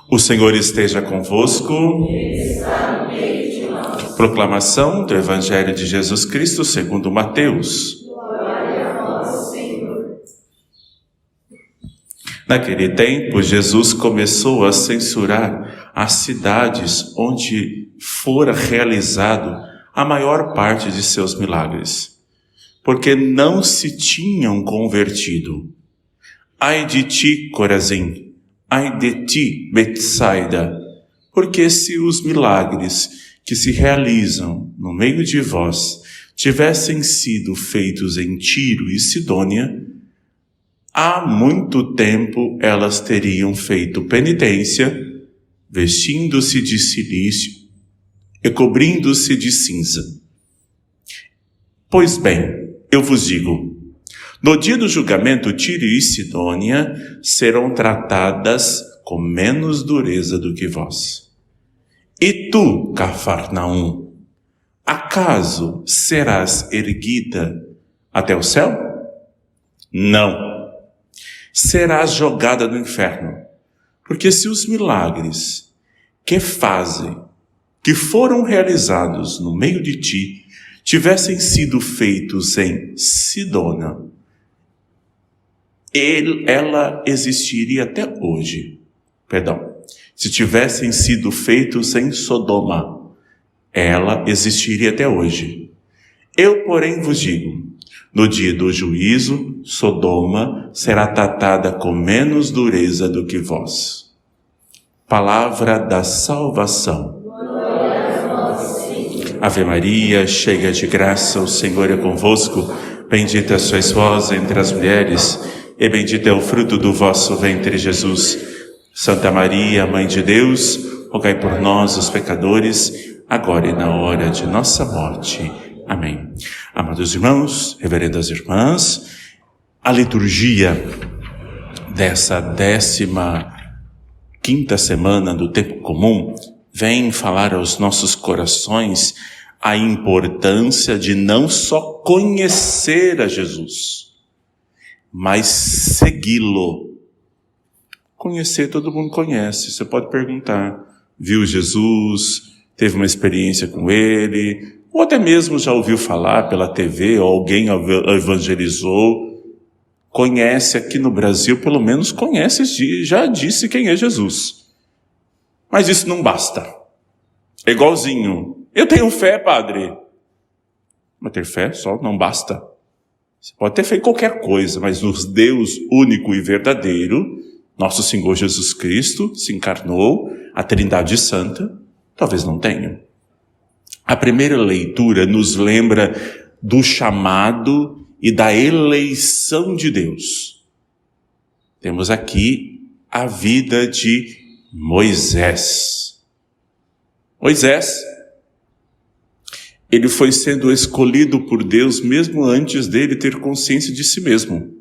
O Senhor esteja convosco. Proclamação do Evangelho de Jesus Cristo segundo Mateus. Glória a vós, Senhor. Naquele tempo, Jesus começou a censurar as cidades onde fora realizado a maior parte de seus milagres, porque não se tinham convertido. Ai de ti, Corazim! Ai de ti, Betsaida! Porque se os milagres que se realizam no meio de vós tivessem sido feitos em Tiro e Sidônia, há muito tempo elas teriam feito penitência, vestindo-se de cilício e cobrindo-se de cinza. Pois bem, eu vos digo, no dia do julgamento, Tiro e Sidônia serão tratadas com menos dureza do que vós. E tu, Cafarnaum, acaso serás erguida até o céu? Não. Serás jogada no inferno. Porque se os milagres que foram realizados no meio de ti, tivessem sido feitos em Sidônia, ela existiria até hoje. Se tivessem sido feitos em Sodoma, ela existiria até hoje. Eu, porém, vos digo, no dia do juízo, Sodoma será tratada com menos dureza do que vós. Palavra da salvação. Glória a vós, Senhor. Ave Maria, cheia de graça, o Senhor é convosco. Bendita sois vós entre as mulheres, e bendito é o fruto do vosso ventre, Jesus. Santa Maria, Mãe de Deus, rogai por nós, os pecadores, agora e na hora de nossa morte. Amém. Amados irmãos, reverendas irmãs, a liturgia dessa 15ª semana do tempo comum vem falar aos nossos corações a importância de não só conhecer a Jesus, mas segui-lo. Conhecer, todo mundo conhece. Você pode perguntar, viu Jesus, teve uma experiência com ele, ou até mesmo já ouviu falar pela TV, ou alguém evangelizou. Conhece aqui no Brasil, pelo menos conhece, já disse quem é Jesus. Mas isso não basta. É igualzinho. Eu tenho fé, padre. Mas ter fé só não basta. Você pode ter fé em qualquer coisa, mas no Deus único e verdadeiro, nosso Senhor Jesus Cristo se encarnou, a Trindade Santa, talvez não tenha. A primeira leitura nos lembra do chamado e da eleição de Deus. Temos aqui a vida de Moisés. Moisés, ele foi sendo escolhido por Deus mesmo antes dele ter consciência de si mesmo,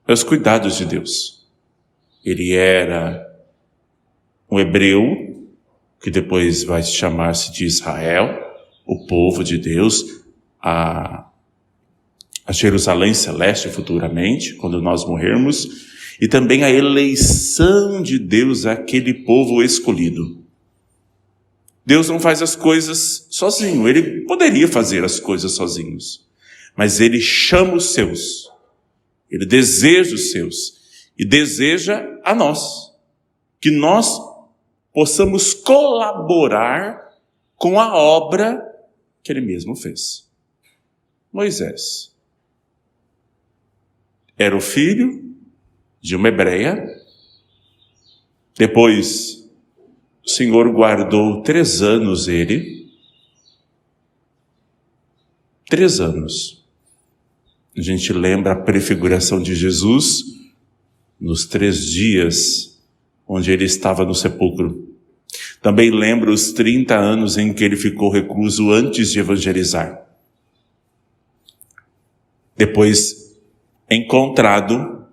aos cuidados de Deus. Ele era um hebreu, que depois vai chamar-se de Israel, o povo de Deus, a Jerusalém celeste futuramente, quando nós morrermos, e também a eleição de Deus àquele povo escolhido. Deus não faz as coisas sozinho, ele poderia fazer as coisas sozinhos, mas ele chama os seus, ele deseja os seus, e deseja a nós, que nós possamos colaborar com a obra que ele mesmo fez. Moisés era o filho de uma hebreia. Depois o Senhor guardou 3 anos ele. 3 anos. A gente lembra a prefiguração de Jesus nos 3 dias onde ele estava no sepulcro. Também lembra os 30 anos em que ele ficou recluso antes de evangelizar. Depois, encontrado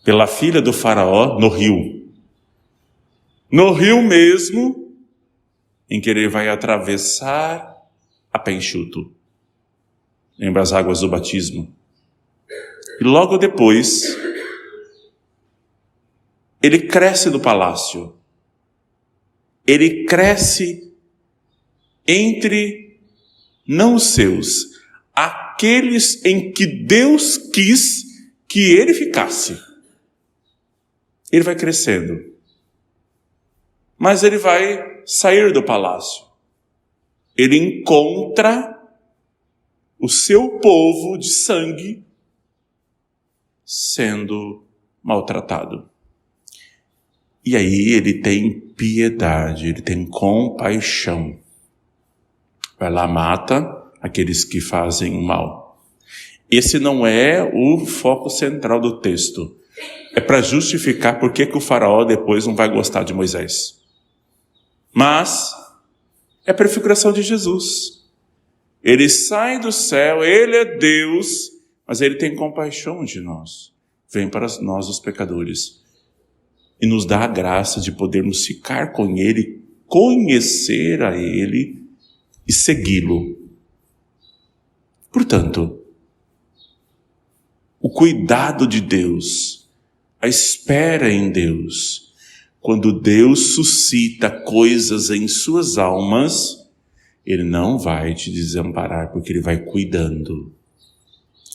pela filha do faraó no rio. No rio mesmo, em que ele vai atravessar a pé enxuto. Lembra as águas do batismo? E logo depois, ele cresce no palácio. Ele cresce entre não os seus, aqueles em que Deus quis que ele ficasse. Ele vai crescendo. Mas ele vai sair do palácio. Ele encontra o seu povo de sangue sendo maltratado. E aí ele tem piedade, ele tem compaixão. Vai lá, mata aqueles que fazem o mal. Esse não é o foco central do texto. É para justificar por que o faraó depois não vai gostar de Moisés. Mas é a prefiguração de Jesus. Ele sai do céu, ele é Deus, mas ele tem compaixão de nós. Vem para nós os pecadores. E nos dá a graça de podermos ficar com ele, conhecer a ele e segui-lo. Portanto, o cuidado de Deus, a espera em Deus, quando Deus suscita coisas em suas almas, Ele não vai te desamparar, porque Ele vai cuidando.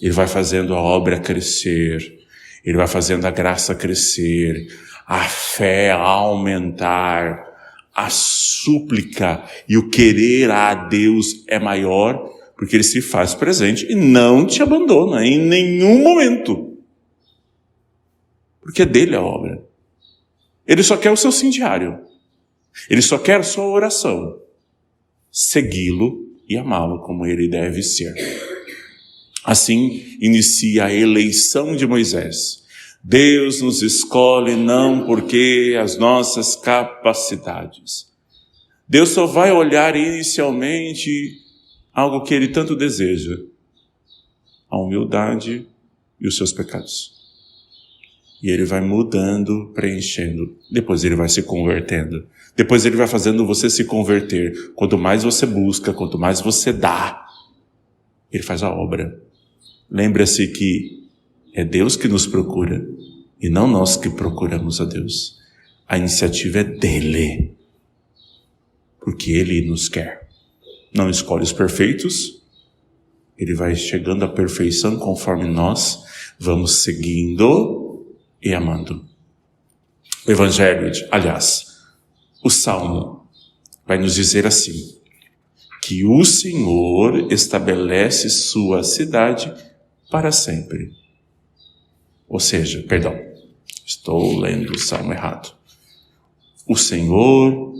Ele vai fazendo a obra crescer, Ele vai fazendo a graça crescer, a fé aumentar, a súplica e o querer a Deus é maior, porque Ele se faz presente e não te abandona em nenhum momento. Porque é dele a obra. Ele só quer o seu sim diário. Ele só quer a sua oração. Segui-lo e amá-lo como ele deve ser. Assim inicia a eleição de Moisés. Deus nos escolhe não porque as nossas capacidades. Deus só vai olhar inicialmente algo que ele tanto deseja: a humildade e os seus pecados. E ele vai mudando, preenchendo. Depois ele vai se convertendo. Depois ele vai fazendo você se converter. Quanto mais você busca, quanto mais você dá, ele faz a obra. Lembra-se que é Deus que nos procura e não nós que procuramos a Deus. A iniciativa é dele, porque ele nos quer. Não escolhe os perfeitos, ele vai chegando à perfeição conforme nós vamos seguindo e amando. O Evangelho, o Salmo vai nos dizer assim, que o Senhor estabelece sua cidade para sempre. Ou seja, estou lendo o Salmo errado. O Senhor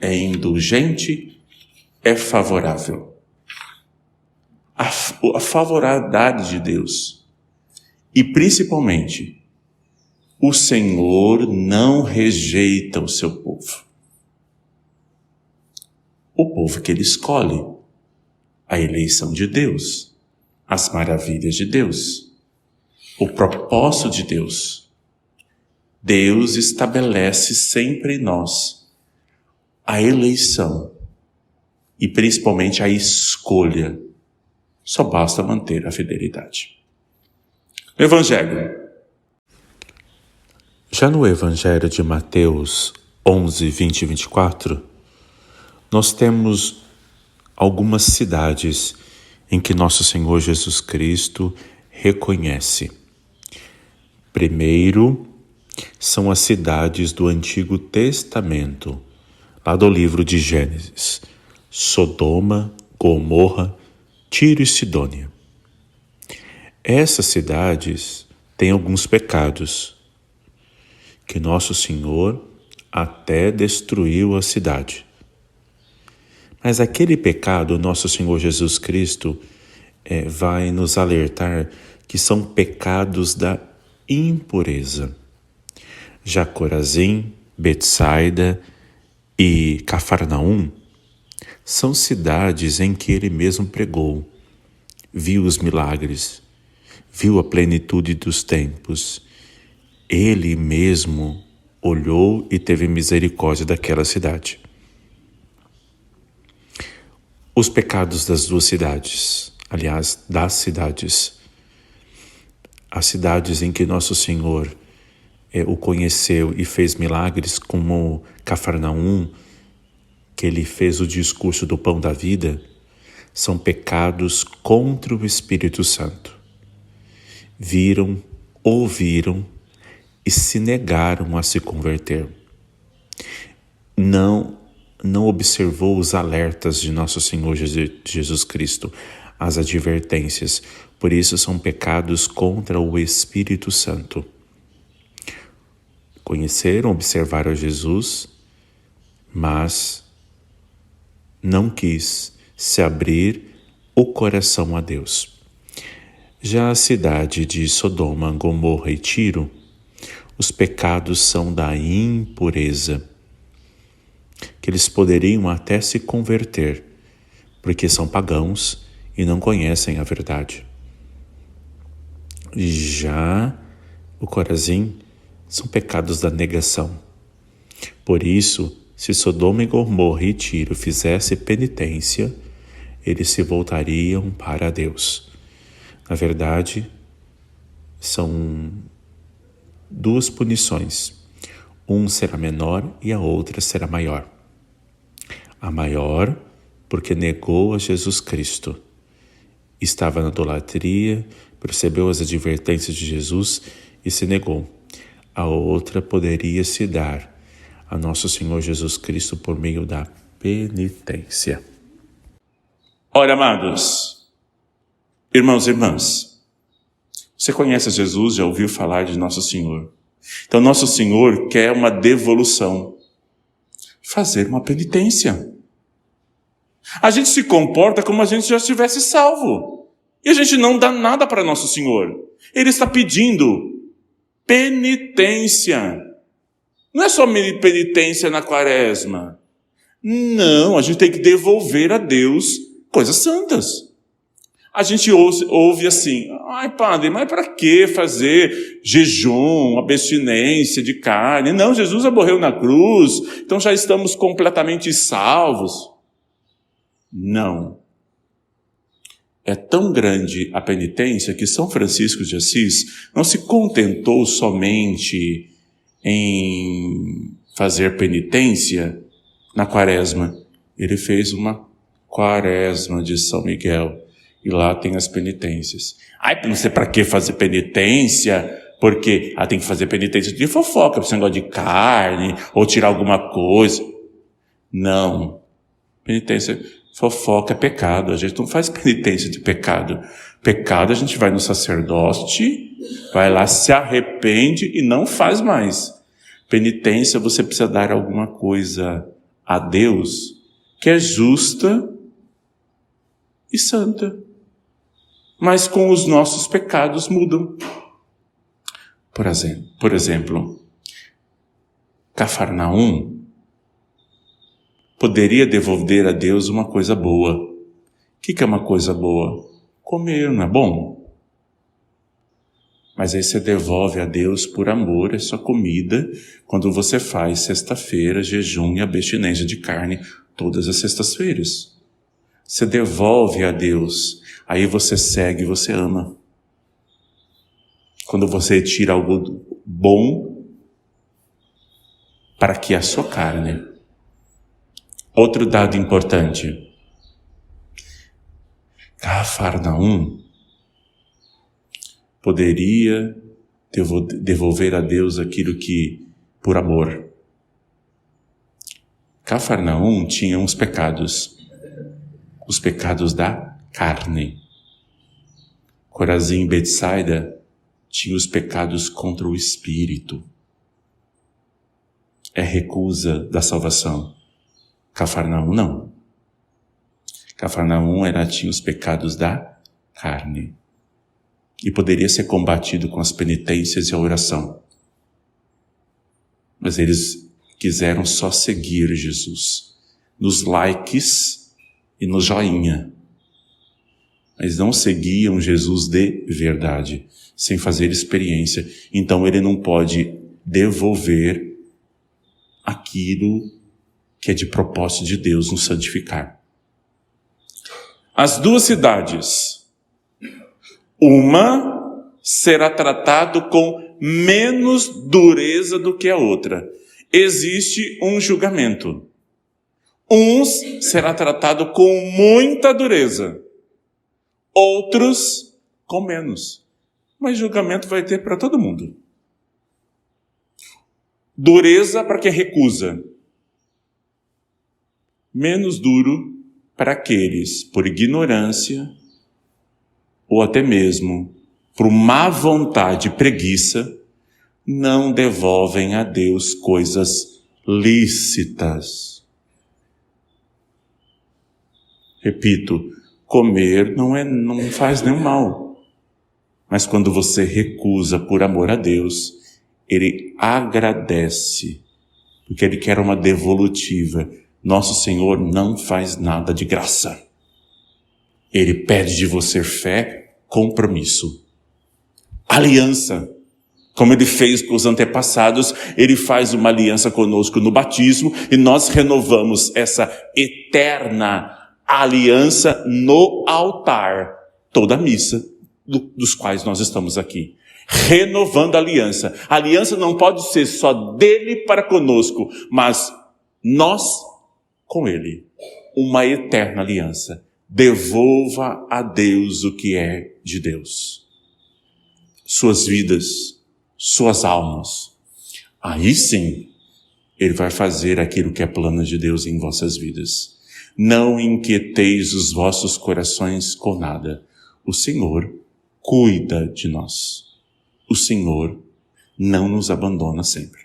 é indulgente, é favorável. A favorabilidade de Deus. E principalmente, o Senhor não rejeita o seu povo. O povo que ele escolhe, a eleição de Deus, as maravilhas de Deus, o propósito de Deus. Deus estabelece sempre em nós a eleição e principalmente a escolha. Só basta manter a fidelidade. Evangelho. Já no Evangelho de Mateus 11, 20 e 24, nós temos algumas cidades em que nosso Senhor Jesus Cristo reconhece. Primeiro, são as cidades do Antigo Testamento, lá do livro de Gênesis: Sodoma, Gomorra, Tiro e Sidônia. Essas cidades têm alguns pecados, que nosso Senhor até destruiu a cidade. Mas aquele pecado, nosso Senhor Jesus Cristo vai nos alertar que são pecados da impureza. Já Corazim, Betsaida e Cafarnaum são cidades em que ele mesmo pregou, viu os milagres, viu a plenitude dos tempos. Ele mesmo olhou e teve misericórdia daquela cidade. Os pecados das duas cidades, aliás, das cidades, as cidades em que nosso Senhor o conheceu e fez milagres como Cafarnaum, que ele fez o discurso do pão da vida, são pecados contra o Espírito Santo. Viram, ouviram e se negaram a se converter. Não observou os alertas de nosso Senhor Jesus Cristo, as advertências. Por isso são pecados contra o Espírito Santo. Conheceram, observaram Jesus, mas não quis se abrir o coração a Deus. Já a cidade de Sodoma, Gomorra e Tiro, os pecados são da impureza, que eles poderiam até se converter, porque são pagãos e não conhecem a verdade. Já o Corazim são pecados da negação. Por isso, se Sodoma e Gomorra e Tiro fizessem penitência, eles se voltariam para Deus. Na verdade, são duas punições. Um será menor e a outra será maior. A maior, porque negou a Jesus Cristo. Estava na idolatria, percebeu as advertências de Jesus e se negou. A outra poderia se dar a nosso Senhor Jesus Cristo por meio da penitência. Ora, amados, irmãos e irmãs, você conhece Jesus, já ouviu falar de Nosso Senhor. Então, Nosso Senhor quer uma devolução, fazer uma penitência. A gente se comporta como a gente já estivesse salvo. E a gente não dá nada para Nosso Senhor. Ele está pedindo penitência. Não é só penitência na quaresma. Não, a gente tem que devolver a Deus coisas santas. A gente ouve assim, ai padre, mas para que fazer jejum, abstinência de carne? Não, Jesus já morreu na cruz, então já estamos completamente salvos. Não. É tão grande a penitência que São Francisco de Assis não se contentou somente em fazer penitência na quaresma. Ele fez uma quaresma de São Miguel e lá tem as penitências. Ai, não sei para que fazer penitência, porque tem que fazer penitência de fofoca, esse negócio de carne, ou tirar alguma coisa. Não. Penitência, fofoca é pecado. A gente não faz penitência de pecado. Pecado a gente vai no sacerdote, vai lá, se arrepende e não faz mais. Penitência, você precisa dar alguma coisa a Deus que é justa e santa. Mas com os nossos pecados mudam. Por exemplo, Cafarnaum poderia devolver a Deus uma coisa boa. O que é uma coisa boa? Comer, não é bom? Mas aí você devolve a Deus por amor essa comida quando você faz sexta-feira, jejum e abstinência de carne todas as sextas-feiras. Você devolve a Deus, aí você segue, você ama. Quando você tira algo bom para que a sua carne. Outro dado importante. Cafarnaum poderia devolver a Deus aquilo que, por amor. Cafarnaum tinha uns pecados. Os pecados da carne. Corazim e Betsaida tinha os pecados contra o espírito. É recusa da salvação. Cafarnaum não. Cafarnaum tinha os pecados da carne. E poderia ser combatido com as penitências e a oração. Mas eles quiseram só seguir Jesus. Nos likes e no joinha. Mas não seguiam Jesus de verdade, sem fazer experiência. Então ele não pode devolver aquilo que é de propósito de Deus nos santificar. As duas cidades, uma será tratado com menos dureza do que a outra. Existe um julgamento. Uns será tratado com muita dureza, outros com menos. Mas julgamento vai ter para todo mundo. Dureza para quem recusa. Menos duro para aqueles, por ignorância, ou até mesmo por má vontade e preguiça, não devolvem a Deus coisas lícitas. Repito, comer não faz nenhum mal. Mas quando você recusa por amor a Deus, Ele agradece, porque Ele quer uma devolutiva. Nosso Senhor não faz nada de graça. Ele pede de você fé, compromisso, aliança. Como Ele fez com os antepassados, Ele faz uma aliança conosco no batismo e nós renovamos essa eterna aliança no altar, toda a missa dos quais nós estamos aqui. Renovando a aliança. A aliança não pode ser só dele para conosco, mas nós com Ele. Uma eterna aliança. Devolva a Deus o que é de Deus. Suas vidas, suas almas. Aí sim, Ele vai fazer aquilo que é plano de Deus em vossas vidas. Não inquieteis os vossos corações com nada. O Senhor cuida de nós. O Senhor não nos abandona sempre.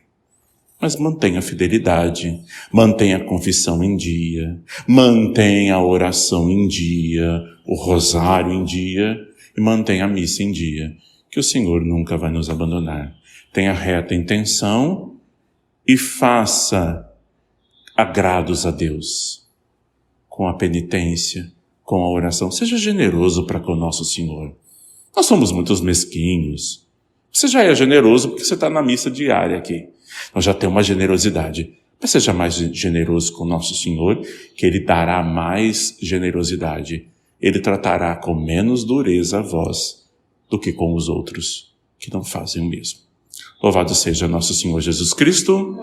Mas mantenha a fidelidade, mantenha a confissão em dia, mantenha a oração em dia, o rosário em dia e mantenha a missa em dia, que o Senhor nunca vai nos abandonar. Tenha reta intenção e faça agrados a Deus com a penitência, com a oração. Seja generoso para com o nosso Senhor. Nós somos muitos mesquinhos. Você já é generoso porque você está na missa diária aqui. Nós já temos uma generosidade. Mas seja mais generoso com o nosso Senhor, que Ele dará mais generosidade. Ele tratará com menos dureza a vós do que com os outros, que não fazem o mesmo. Louvado seja nosso Senhor Jesus Cristo.